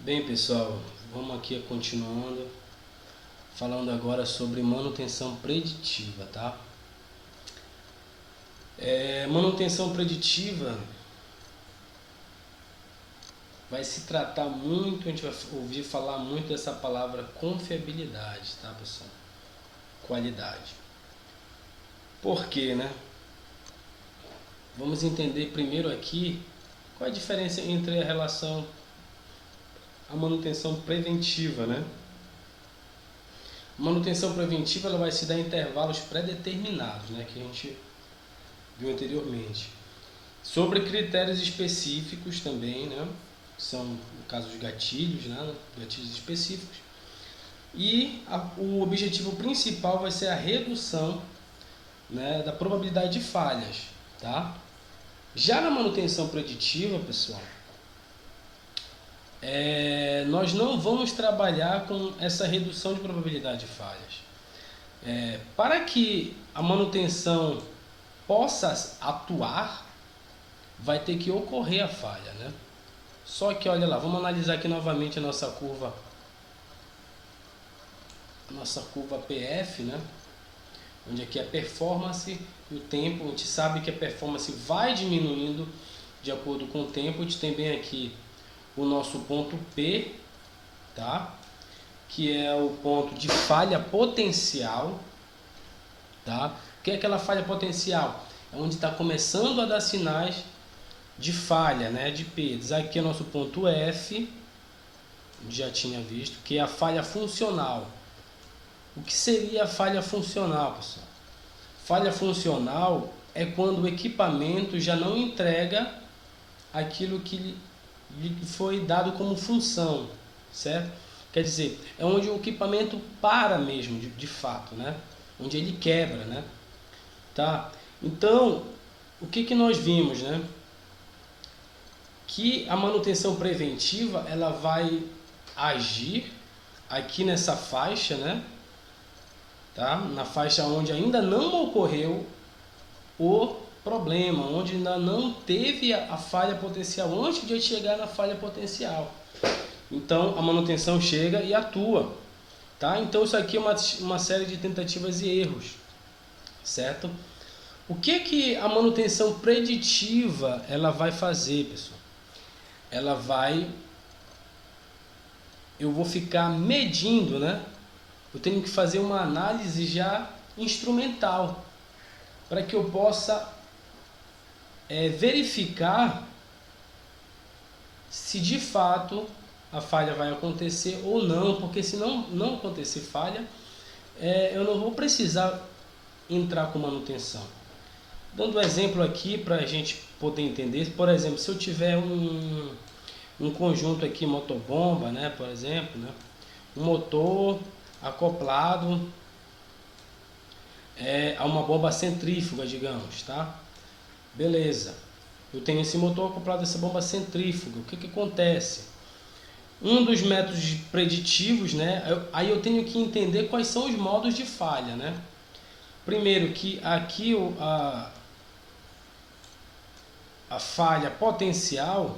Bem, pessoal, vamos aqui continuando, falando agora sobre manutenção preditiva, tá? Manutenção preditiva vai se tratar muito, a gente vai ouvir falar muito dessa palavra confiabilidade, tá, pessoal? Qualidade. Por quê, né? Vamos entender primeiro aqui qual é a diferença entre a manutenção preventiva, né? A manutenção preventiva ela vai se dar em intervalos pré-determinados, né, que a gente viu anteriormente. Sobre critérios específicos também, né? São, no caso, os gatilhos, né? Gatilhos específicos. E o objetivo principal vai ser a redução, né, da probabilidade de falhas, tá? Já na manutenção preditiva, pessoal, nós não vamos trabalhar com essa redução de probabilidade de falhas. Para que a manutenção possa atuar, vai ter que ocorrer a falha, né? Só que olha lá, vamos analisar aqui novamente a nossa curva PF, né? Onde aqui é performance e o tempo. A gente sabe que a performance vai diminuindo de acordo com o tempo. A gente tem bem aqui o nosso ponto P, tá? Que é o ponto de falha potencial, tá? O que é aquela falha potencial? É onde está começando a dar sinais de falha, né, de perdas. Aqui é o nosso ponto F, já tinha visto, que é a falha funcional. O que seria a falha funcional, pessoal? Falha funcional é quando o equipamento já não entrega aquilo que lhe foi dado como função, certo? Quer dizer, é onde o equipamento para mesmo, de fato, né? Onde ele quebra, né? Tá? Então, o que nós vimos, né? Que a manutenção preventiva ela vai agir aqui nessa faixa, né? Tá? Na faixa onde ainda não ocorreu o problema, onde ainda não teve a falha potencial, antes de chegar na falha potencial. Então a manutenção chega e atua, tá? Então isso aqui é uma série de tentativas e erros, certo? O que a manutenção preditiva ela vai fazer, pessoal? Eu vou ficar medindo, né? Eu tenho que fazer uma análise já instrumental para que eu possa verificar se de fato a falha vai acontecer ou não, porque se não acontecer falha, eu não vou precisar entrar com manutenção. Dando um exemplo aqui para a gente poder entender, por exemplo, se eu tiver um conjunto aqui motobomba, né, por exemplo, né, um motor acoplado a uma bomba centrífuga, digamos, tá? Beleza. Eu tenho esse motor acoplado a essa bomba centrífuga. O que acontece? Um dos métodos preditivos, né? Aí eu tenho que entender quais são os modos de falha, né? Primeiro que aqui a falha potencial,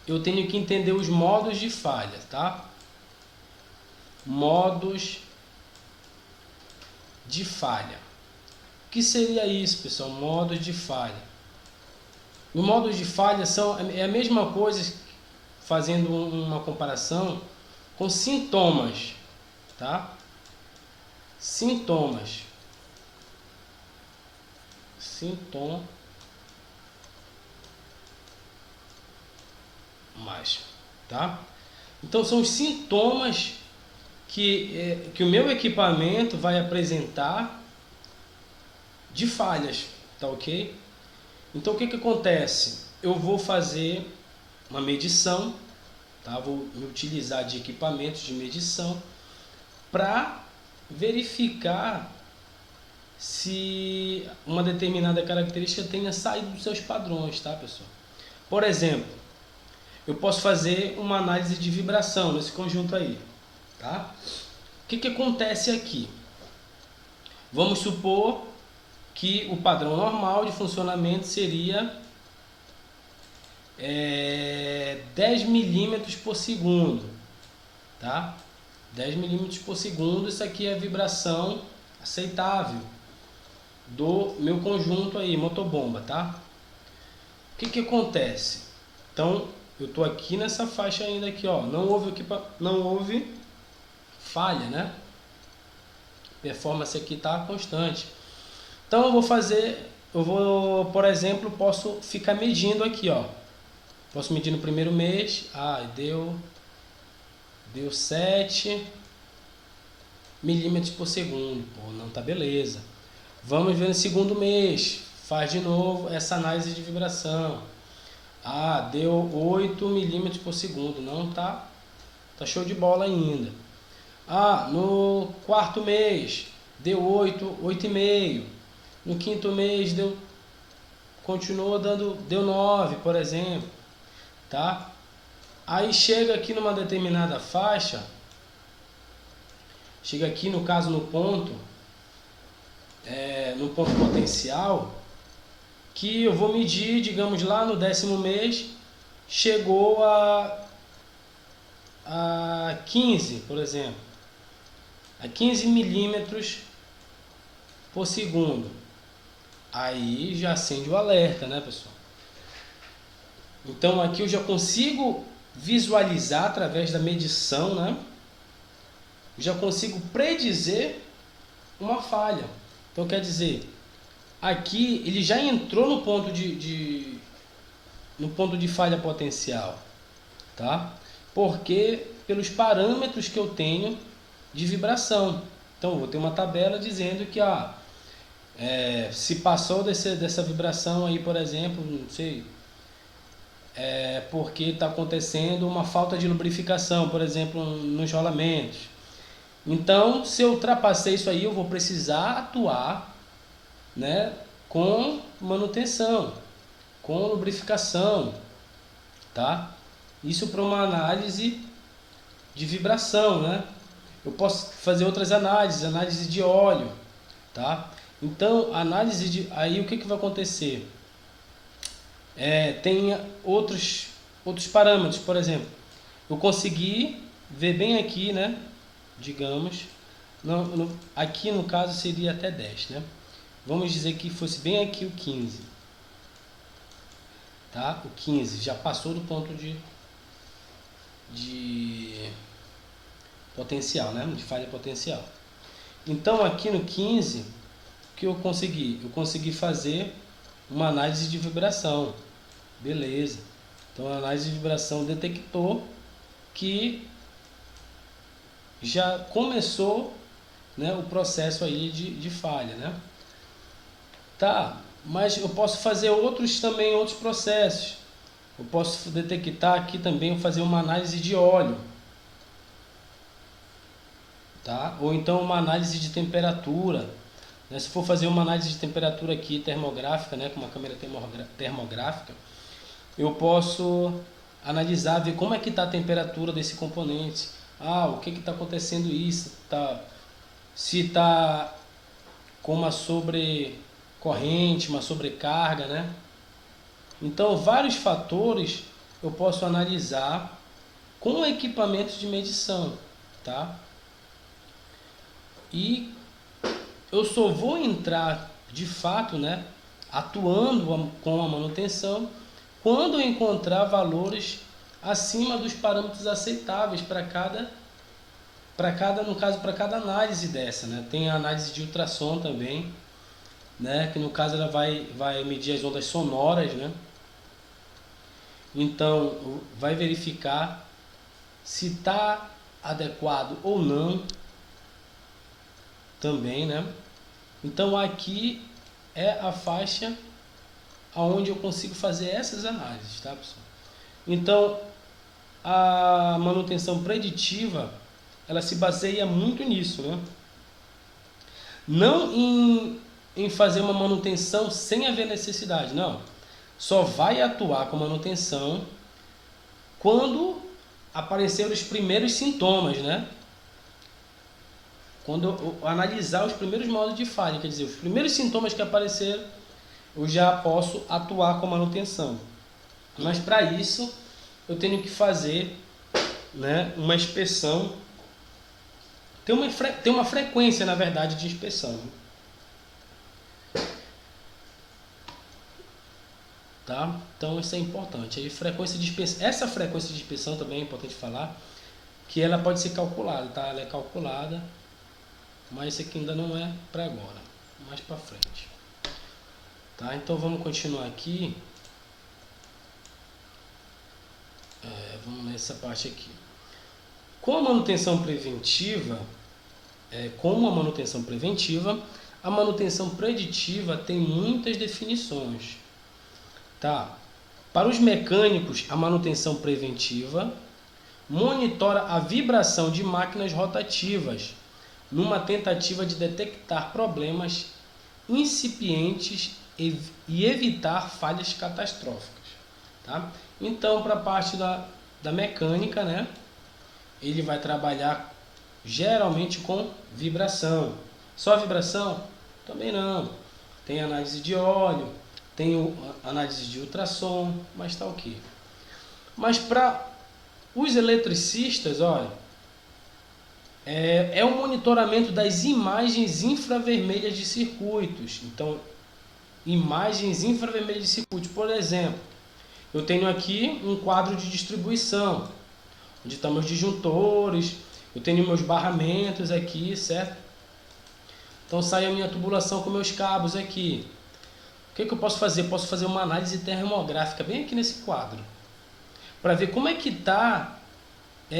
eu tenho que entender os modos de falha, tá? Modos de falha. O que seria isso, pessoal? Modos de falha. Os modos de falha é a mesma coisa, fazendo uma comparação com sintomas, tá? Sintomas, tá? Então são os sintomas que o meu equipamento vai apresentar de falhas, tá ok? Então o que acontece? Eu vou fazer uma medição, tá? Vou me utilizar de equipamentos de medição para verificar se uma determinada característica tenha saído dos seus padrões, tá, pessoal? Por exemplo, eu posso fazer uma análise de vibração nesse conjunto aí, tá? O que acontece aqui? Vamos supor que o padrão normal de funcionamento seria 10 milímetros por segundo, tá? 10 milímetros por segundo, isso aqui é a vibração aceitável do meu conjunto aí, motobomba, tá? O que que acontece? Então, eu tô aqui nessa faixa ainda aqui, ó, não houve falha, né? Performance aqui tá constante. Então por exemplo, posso ficar medindo aqui, ó. Posso medir no primeiro mês, deu 7 milímetros por segundo. Pô, não, tá beleza. Vamos ver no segundo mês, faz de novo essa análise de vibração. Deu 8 milímetros por segundo, não tá show de bola ainda. No quarto mês deu 8,5. No quinto mês continuou deu 9, por exemplo, tá? Aí chega aqui numa determinada faixa, chega aqui no caso no ponto potencial, que eu vou medir, digamos lá no 10º mês, chegou a 15, por exemplo, a 15 milímetros por segundo. Aí já acende o alerta, né, pessoal? Então aqui eu já consigo visualizar através da medição, né? Já consigo predizer uma falha. Então quer dizer, aqui ele já entrou no ponto de falha potencial, tá? Porque pelos parâmetros que eu tenho de vibração. Então eu vou ter uma tabela dizendo que se passou dessa vibração aí, por exemplo, não sei, porque está acontecendo uma falta de lubrificação, por exemplo, nos rolamentos. Então, se eu ultrapassei isso aí, eu vou precisar atuar, né, com manutenção, com lubrificação, tá? Isso para uma análise de vibração, né? Eu posso fazer outras análise de óleo, tá? Então, aí o que vai acontecer? Tem outros parâmetros, por exemplo, eu consegui ver bem aqui, né? Digamos, aqui no caso seria até 10, né? Vamos dizer que fosse bem aqui o 15, tá? O 15 já passou do ponto de potencial, né? De falha potencial. Então aqui no 15, o que eu consegui? Eu consegui fazer uma análise de vibração. Beleza. Então a análise de vibração detectou que já começou, né, o processo aí de falha, né? Tá, mas eu posso fazer outros processos. Eu posso detectar aqui também, fazer uma análise de óleo, tá? Ou então uma análise de temperatura, né? Se for fazer uma análise de temperatura aqui termográfica, né, com uma câmera termográfica, eu posso analisar, ver como é que está a temperatura desse componente. O que está acontecendo isso? Se está com uma sobrecorrente, uma sobrecarga, né? Então, vários fatores eu posso analisar com equipamentos de medição, tá? E eu só vou entrar de fato, né, atuando com a manutenção, quando eu encontrar valores acima dos parâmetros aceitáveis para cada análise dessa, né? Tem a análise de ultrassom também, né? Que no caso ela vai medir as ondas sonoras, né? Então vai verificar se está adequado ou não também, né? Então aqui é a faixa aonde eu consigo fazer essas análises, tá, pessoal? Então a manutenção preditiva, ela se baseia muito nisso, né? Não em fazer uma manutenção sem haver necessidade, não. Só vai atuar com manutenção quando aparecer os primeiros sintomas, né? Quando eu analisar os primeiros modos de falha, quer dizer, os primeiros sintomas que apareceram, eu já posso atuar com manutenção. Mas para isso eu tenho que fazer, né, uma inspeção. Tem uma frequência, na verdade, de inspeção. Tá? Então isso é importante. Aí, frequência de inspeção, essa frequência de inspeção também é importante falar, que ela pode ser calculada, tá? Ela é calculada, mas isso aqui ainda não é para agora, mais para frente. Tá? Então vamos continuar aqui. Vamos nessa parte aqui. Com a manutenção preventiva, como a manutenção preventiva, a manutenção preditiva tem muitas definições. Tá? Para os mecânicos, a manutenção preventiva monitora a vibração de máquinas rotativas numa tentativa de detectar problemas incipientes e evitar falhas catastróficas. Tá? Então, para a parte da mecânica, né, ele vai trabalhar geralmente com vibração. Só vibração? Também não. Tem análise de óleo, tem análise de ultrassom, mas está ok. Mas para os eletricistas, olha, é o monitoramento das imagens infravermelhas de circuitos. Então, imagens infravermelhas de circuitos, por exemplo, eu tenho aqui um quadro de distribuição, onde estão meus disjuntores, eu tenho meus barramentos aqui, certo? Então sai a minha tubulação com meus cabos aqui. O que eu posso fazer? Posso fazer uma análise termográfica bem aqui nesse quadro, para ver como é que está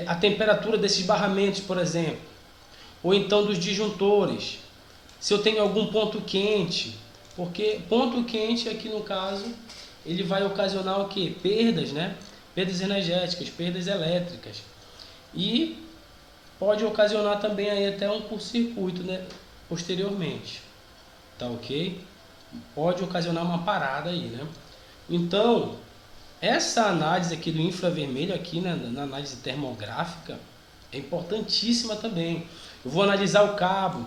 a temperatura desses barramentos, por exemplo, ou então dos disjuntores, se eu tenho algum ponto quente, porque ponto quente aqui no caso, ele vai ocasionar o que? Perdas, né? Perdas energéticas, perdas elétricas, e pode ocasionar também aí até um curto-circuito, né? Posteriormente, tá ok? Pode ocasionar uma parada aí, né? Então, essa análise aqui do infravermelho aqui, né, na análise termográfica, é importantíssima também. Eu vou analisar o cabo.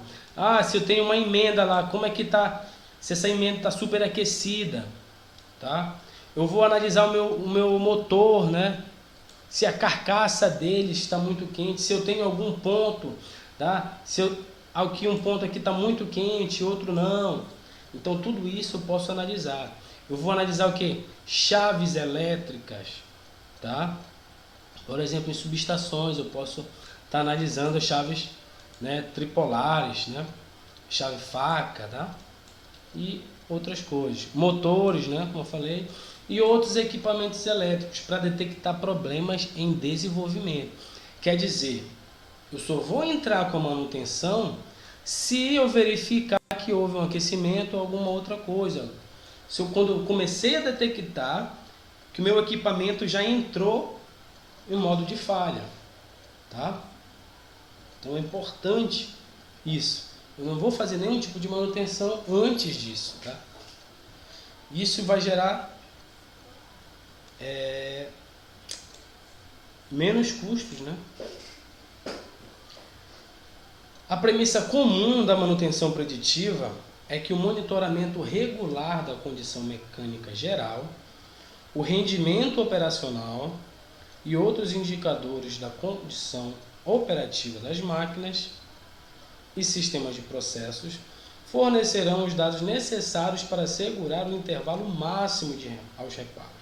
Se eu tenho uma emenda lá, como é que tá? Se essa emenda está superaquecida, tá? Eu vou analisar o meu motor, né? Se a carcaça dele está muito quente, se eu tenho algum ponto, tá? Aqui um ponto aqui está muito quente, outro não. Então tudo isso eu posso analisar. Eu vou analisar o que? Chaves elétricas, tá? Por exemplo, em subestações eu posso estar analisando chaves, né, tripolares, né? Chave faca, tá? E outras coisas. Motores, né, como eu falei, e outros equipamentos elétricos para detectar problemas em desenvolvimento. Quer dizer, eu só vou entrar com a manutenção se eu verificar que houve um aquecimento ou alguma outra coisa. Quando eu comecei a detectar que o meu equipamento já entrou em modo de falha, tá? Então é importante isso. Eu não vou fazer nenhum tipo de manutenção antes disso, tá? Isso vai gerar menos custos, né? A premissa comum da manutenção preditiva é que o monitoramento regular da condição mecânica geral, o rendimento operacional e outros indicadores da condição operativa das máquinas e sistemas de processos fornecerão os dados necessários para assegurar o intervalo máximo aos reparos.